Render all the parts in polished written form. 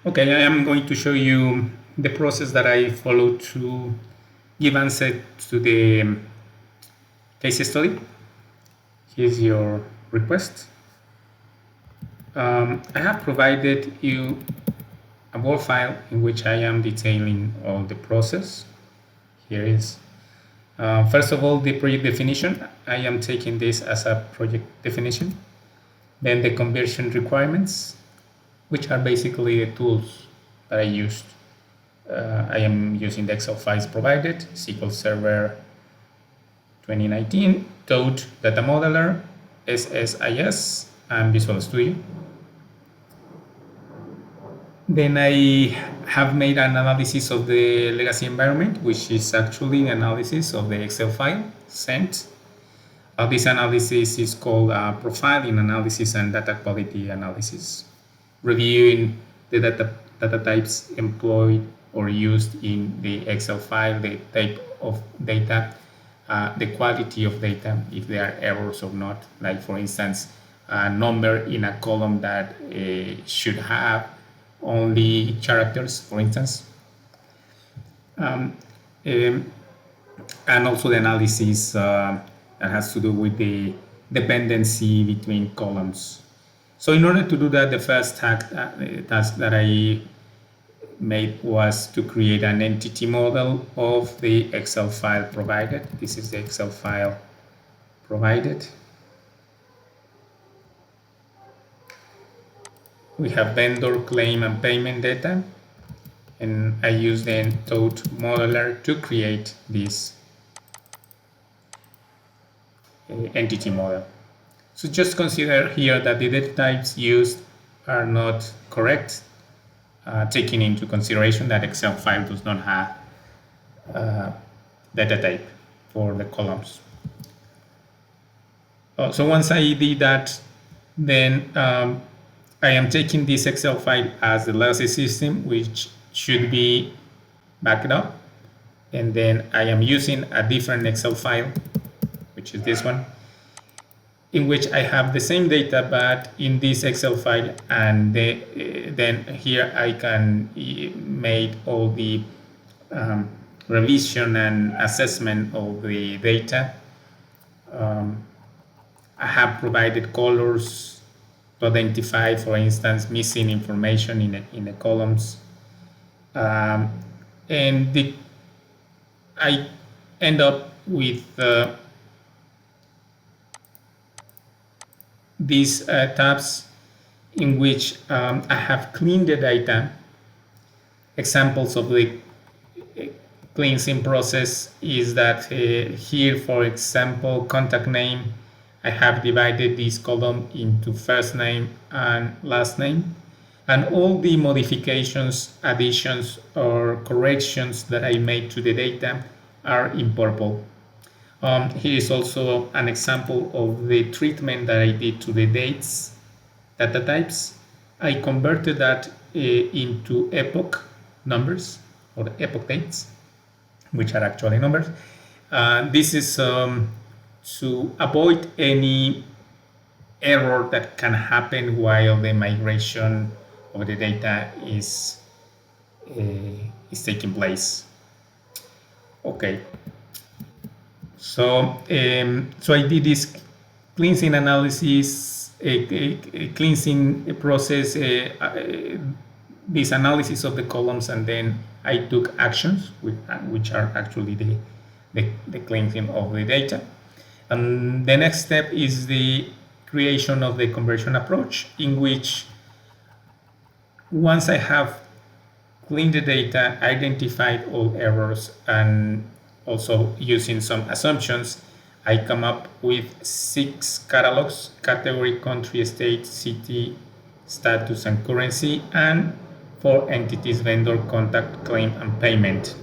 Okay, I am going to show you the process that I follow to give answer to the case study. Here's your request. I have provided you a Word file in which I am detailing all the process. Here is first of all the project definition. I am taking this as a project definition. Then the conversion requirements, which are basically the tools that I used. I am using the Excel files provided, SQL Server 2019, Toad Data Modeler, SSIS, and Visual Studio. Then I have made an analysis of the legacy environment, which is actually an analysis of the Excel file sent. This analysis is called profiling analysis and data quality analysis, reviewing the data types employed or used in the Excel file, the type of data, the quality of data, if there are errors or not. Like, for instance, a number in a column that should have only characters, for instance. And also the analysis that has to do with the dependency between columns. So in order to do that, the first task that I made was to create an entity model of the Excel file provided. This is the Excel file provided. We have vendor, claim, and payment data. And I use the Toad modeler to create this entity model. So just consider here that the data types used are not correct, taking into consideration that Excel file does not have data type for the columns. So once I did that, then I am taking this Excel file as the legacy system, which should be backed up. And then I am using a different Excel file, which is this one, in which I have the same data, but in this Excel file, and then here I can make all the revision and assessment of the data. I have provided colors to identify, for instance, missing information in the columns, and I end up with these tabs in which I have cleaned the data. Examples of the cleansing process is that here, for example, contact name, I have divided this column into first name and last name, and all the modifications, additions, or corrections that I made to the data are in purple. Here is also an example of the treatment that I did to the dates data types. I converted that into epoch numbers, or epoch dates, which are actually numbers. This is to avoid any error that can happen while the migration of the data is taking place. Okay. So I did this cleansing analysis, cleansing process, this analysis of the columns, and then I took actions, which are actually the cleansing of the data. And the next step is the creation of the conversion approach, in which once I have cleaned the data, identified all errors, and also using some assumptions, I come up with 6 catalogs: category, country, state, city, status, and currency, and 4 entities: vendor, contact, claim, and payment.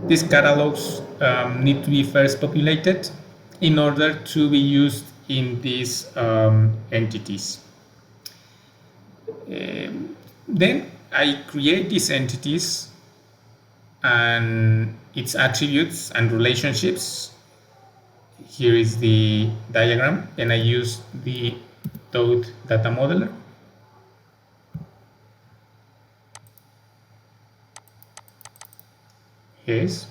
These catalogs need to be first populated in order to be used in these entities. Then I create these entities and its attributes and relationships. Here is the diagram, and I use the Toad Data Modeler. Yes.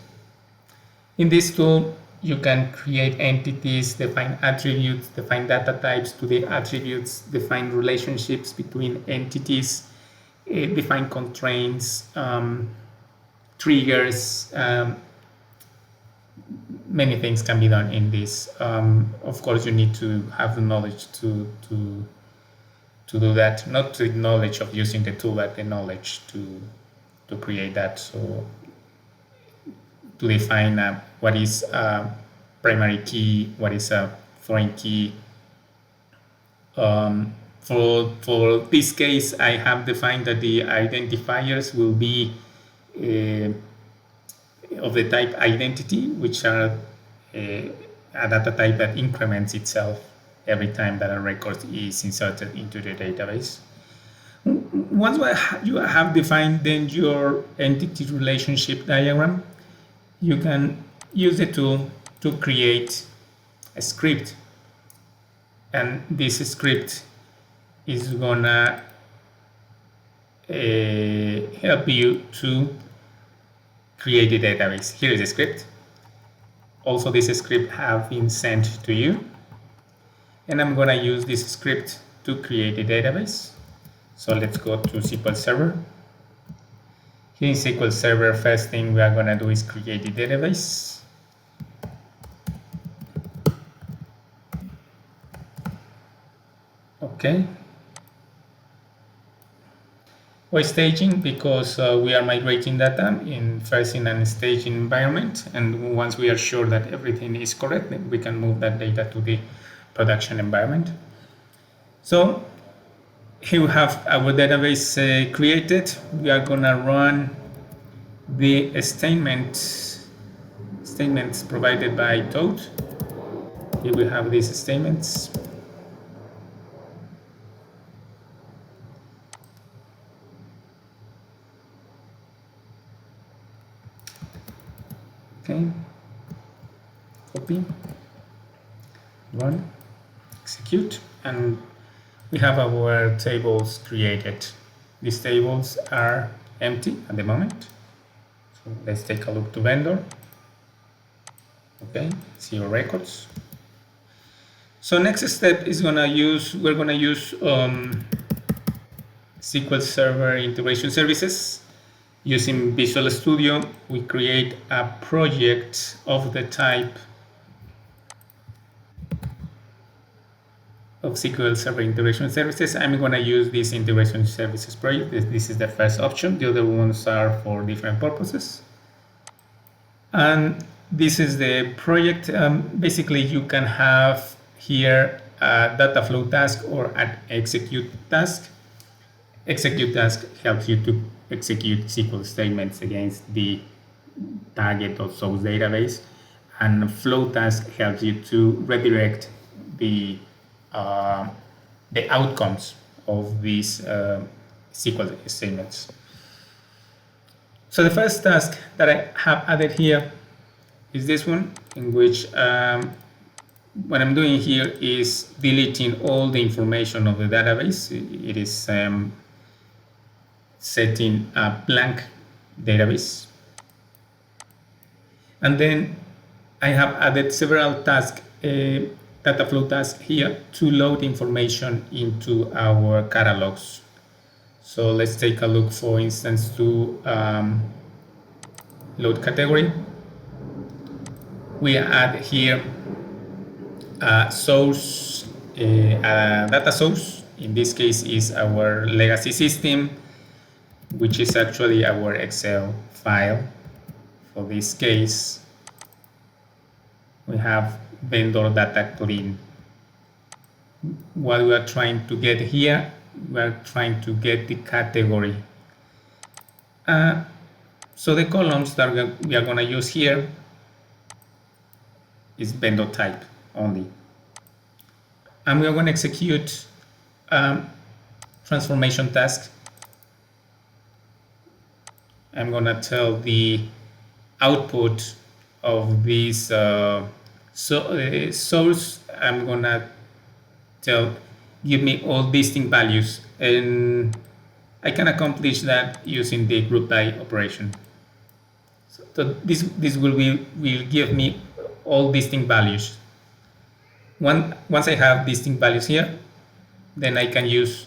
In this tool, you can create entities, define attributes, define data types to the attributes, define relationships between entities, define constraints, triggers. Many things can be done in this. Of course, you need to have the knowledge to do that. Not the knowledge of using the tool, but the knowledge to create that. So to define what is a primary key, what is a foreign key. For this case, I have defined that the identifiers will be of the type identity, which are a data type that increments itself every time that a record is inserted into the database. Once you have defined then your entity relationship diagram, you can use the tool to create a script, and this script is gonna help you to create the database. Here is the script. Also, this script have been sent to you, and I'm gonna use this script to create the database. So let's go to SQL Server. Here in SQL Server, first thing we are gonna do is create the database. Okay. We're staging because we are migrating data first in a staging environment, and once we are sure that everything is correct, then we can move that data to the production environment. So here we have our database created. We are gonna run the statements provided by Toad. Here we have these statements. Okay, copy, run, execute, and we have our tables created. These tables are empty at the moment. So let's take a look to vendor. Okay, 0 records. So next step is we're gonna use SQL Server Integration Services. Using Visual Studio, we create a project of the type of SQL Server Integration Services. I'm going to use this Integration Services project. This is the first option. The other ones are for different purposes. And this is the project. Basically, you can have here a data flow task or an execute task. Execute task helps you to execute SQL statements against the target or source database, and flow task helps you to redirect the outcomes of these SQL statements. So the first task that I have added here is this one, in which what I'm doing here is deleting all the information of the database. It is setting a blank database. And then I have added several tasks, data flow tasks here to load information into our catalogs. So let's take a look, for instance, to load category. We add here a source, a data source. In this case is our legacy system, which is actually our Excel file. For this case, we have vendor data clean. What we are trying to get here, we are trying to get the category. So the columns that we are going to use here is vendor type only. And we are going to execute transformation task. I'm going to tell the output of this source. I'm going to tell give me all distinct values, and I can accomplish that using the group by operation. So this will give me all distinct values. Once I have distinct values here, then I can use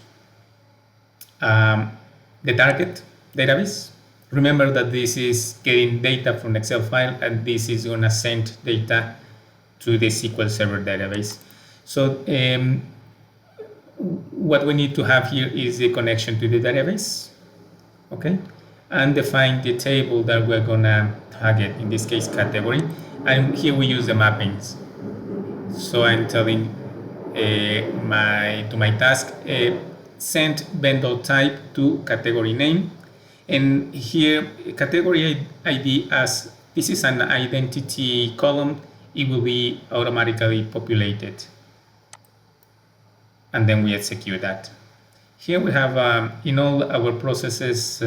the target database. Remember that this is getting data from Excel file, and this is going to send data to the SQL Server database. So what we need to have here is the connection to the database, okay, and define the table that we're going to target, in this case category, and here we use the mappings. So I'm telling to my task, send vendor type to category name, and here category ID, as this is an identity column, it will be automatically populated, and then we execute that. Here we have in all our processes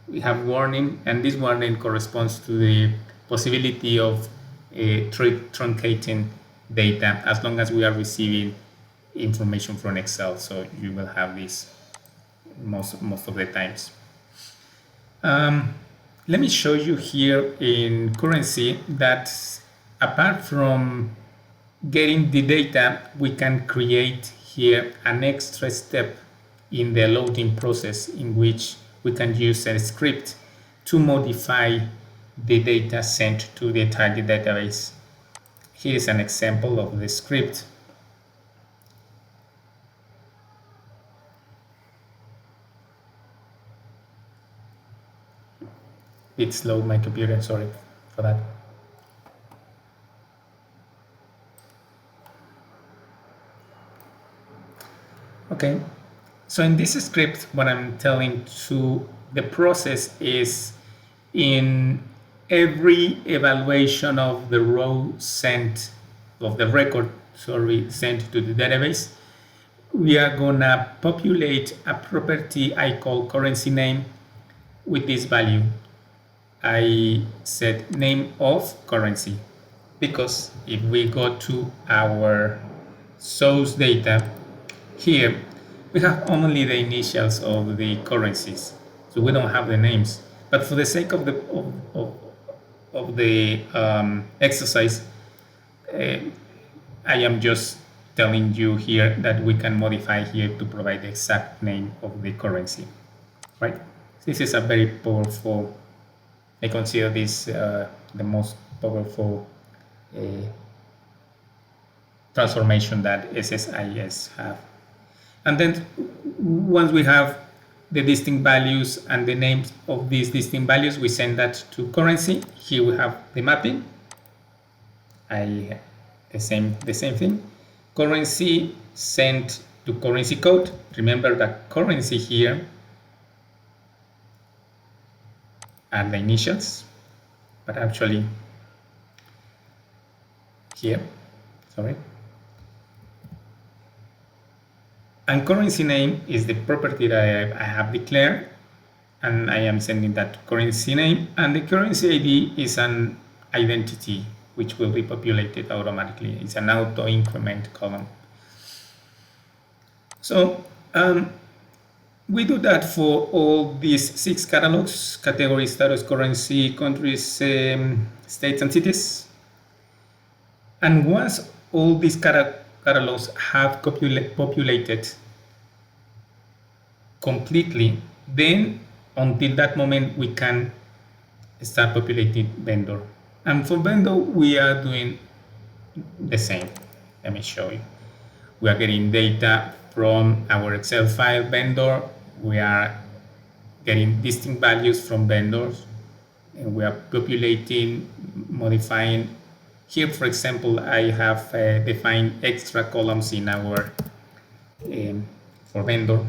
we have warning, and this warning corresponds to the possibility of truncating data as long as we are receiving information from Excel. So you will have this most of the times. Let me show you here in currency that apart from getting the data, we can create here an extra step in the loading process in which we can use a script to modify the data sent to the target database. Here is an example of the script. It slowed my computer, sorry for that. Okay, so in this script, what I'm telling to the process is, in every evaluation of the row sent, of the record, sorry, sent to the database, we are gonna populate a property I call currency name with this value. I said name of currency, because if we go to our source data, here we have only the initials of the currencies, so we don't have the names. But for the sake of the exercise, I am just telling you here that we can modify here to provide the exact name of the currency, right? This is a very powerful, I consider this the most powerful transformation that SSIS have. And then once we have the distinct values and the names of these distinct values, we send that to currency. Here we have the mapping. The same thing. Currency sent to currency code. Remember that currency here are the initials, but actually here, sorry. And currency name is the property that I have declared, and I am sending that to currency name, and the currency ID is an identity which will be populated automatically. It's an auto increment column. So we do that for all these 6 catalogs: category, status, currency, countries, states, and cities. And once all these catalogs have populated completely, then until that moment we can start populating vendor. And for vendor we are doing the same. Let me show you. We are getting data from our Excel file vendor. We are getting distinct values from vendors, and we are populating, modifying. Here, for example, I have defined extra columns in our for vendor.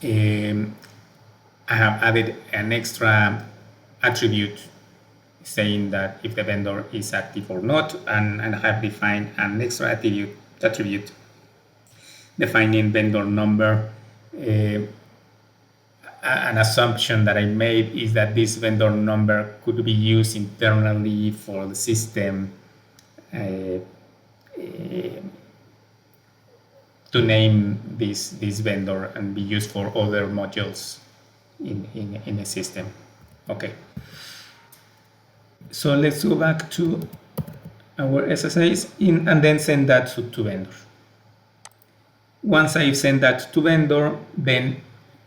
I have added an extra attribute saying that if the vendor is active or not, and I have defined an extra attribute defining vendor number an assumption that I made is that this vendor number could be used internally for the system to name this vendor and be used for other modules in the system. Okay. So let's go back to our SSAs and then send that to vendor. Once I've sent that to vendor, then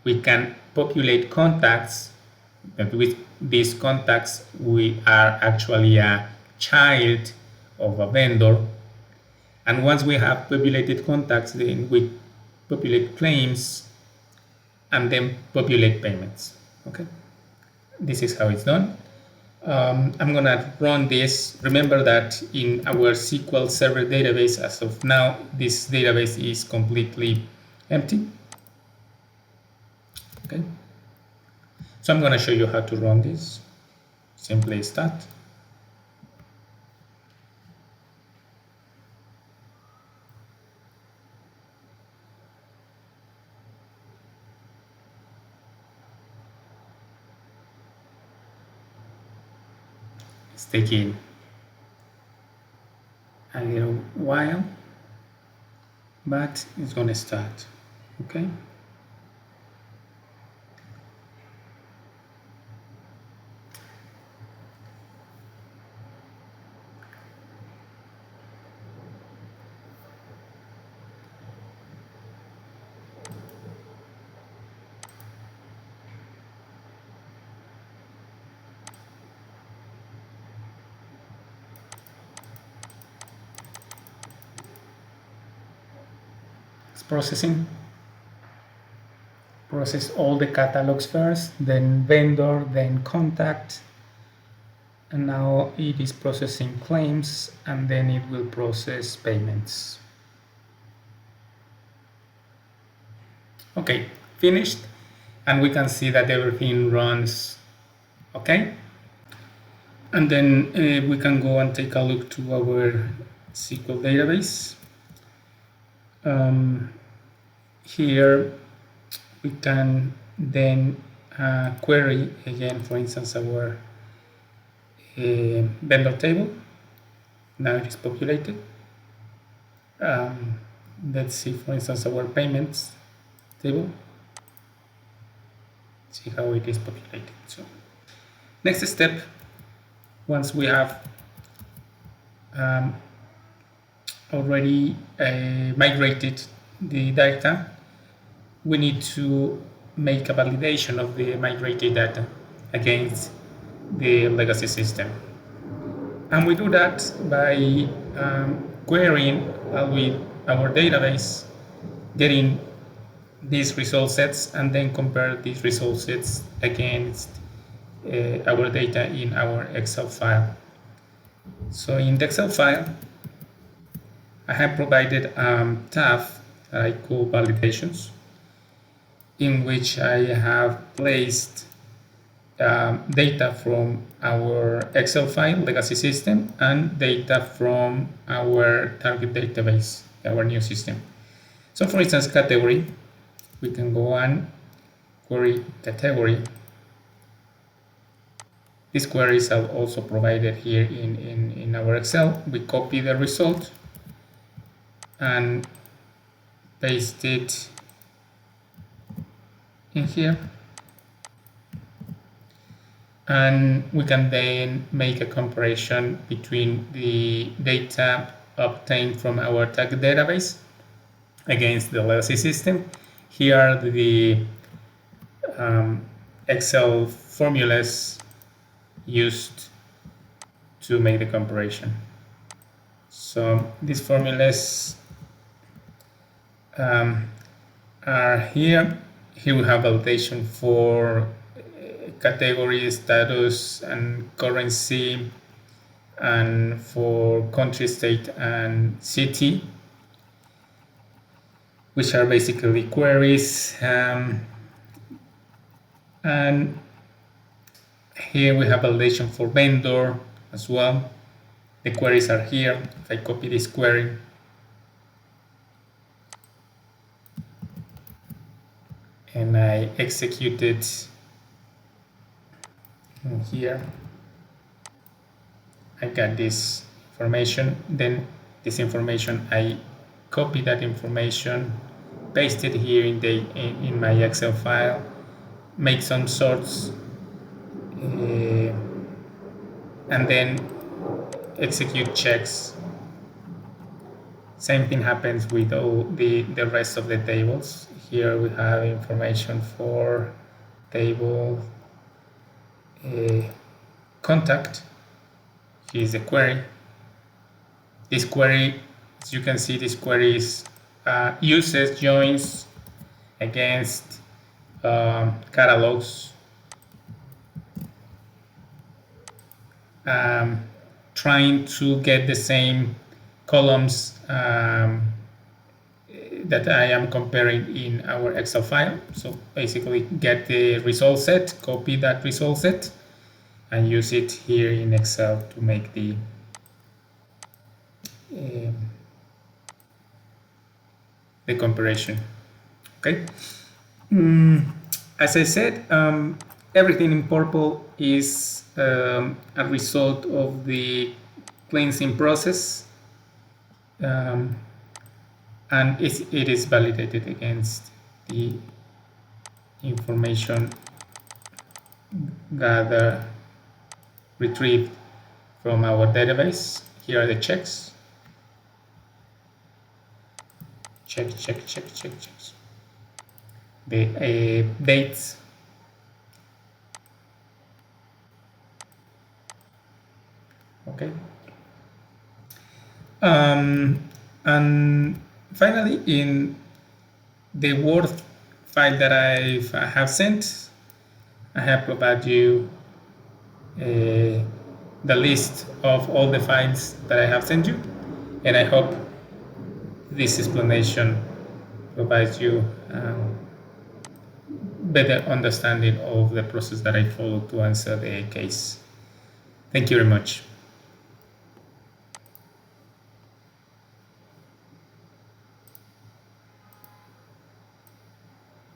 we can populate contacts. But with these contacts, we are actually a child of a vendor. And once we have populated contacts, then we populate claims and then populate payments. Okay, this is how it's done. I'm gonna run this. Remember that in our SQL Server database, as of now, this database is completely empty. Okay, so I'm gonna show you how to run this. Simply start. It's taking a little while, but it's gonna start. Okay. Processing. Process all the catalogs first, then vendor, then contact, and now it is processing claims, and then it will process payments. Okay, finished, and we can see that everything runs okay. And then we can go and take a look to our SQL database. Here we can then query again, for instance, our vendor table. Now it is populated. Let's see, for instance, our payments table. See how it is populated. So next step, once we have already migrated the data, we need to make a validation of the migrated data against the legacy system. And we do that by querying with our database, getting these result sets, and then compare these result sets against our data in our Excel file. So in the Excel file, I have provided a tab that I call validations, in which I have placed data from our Excel file legacy system and data from our target database, our new system. So for instance, category, we can go and query category. These queries are also provided here in our Excel. We copy the result and paste it in here, and we can then make a comparison between the data obtained from our target database against the legacy system. Here are the Excel formulas used to make the comparison. So these formulas are here. Here we have validation for category, status, and currency, and for country, state, and city, which are basically queries. And here we have validation for vendor as well. The queries are here. If I copy this query, and I execute it here, I got this information. Then this information, I copy that information, paste it here in my Excel file, make some sorts, and then execute checks. Same thing happens with all the rest of the tables. Here we have information for table contact. Here is the query. This query, as you can see, this query is uses joins against catalogs, trying to get the same columns that I am comparing in our Excel file. So basically get the result set, copy that result set, and use it here in Excel to make the comparison. Okay. As I said, everything in purple is a result of the cleansing process, and it is validated against the information gathered, retrieved from our database. Here are the checks. Checks. The dates. Okay. And finally, in the Word file that I have sent, I have provided you the list of all the files that I have sent you, and I hope this explanation provides you better understanding of the process that I follow to answer the case. Thank you very much.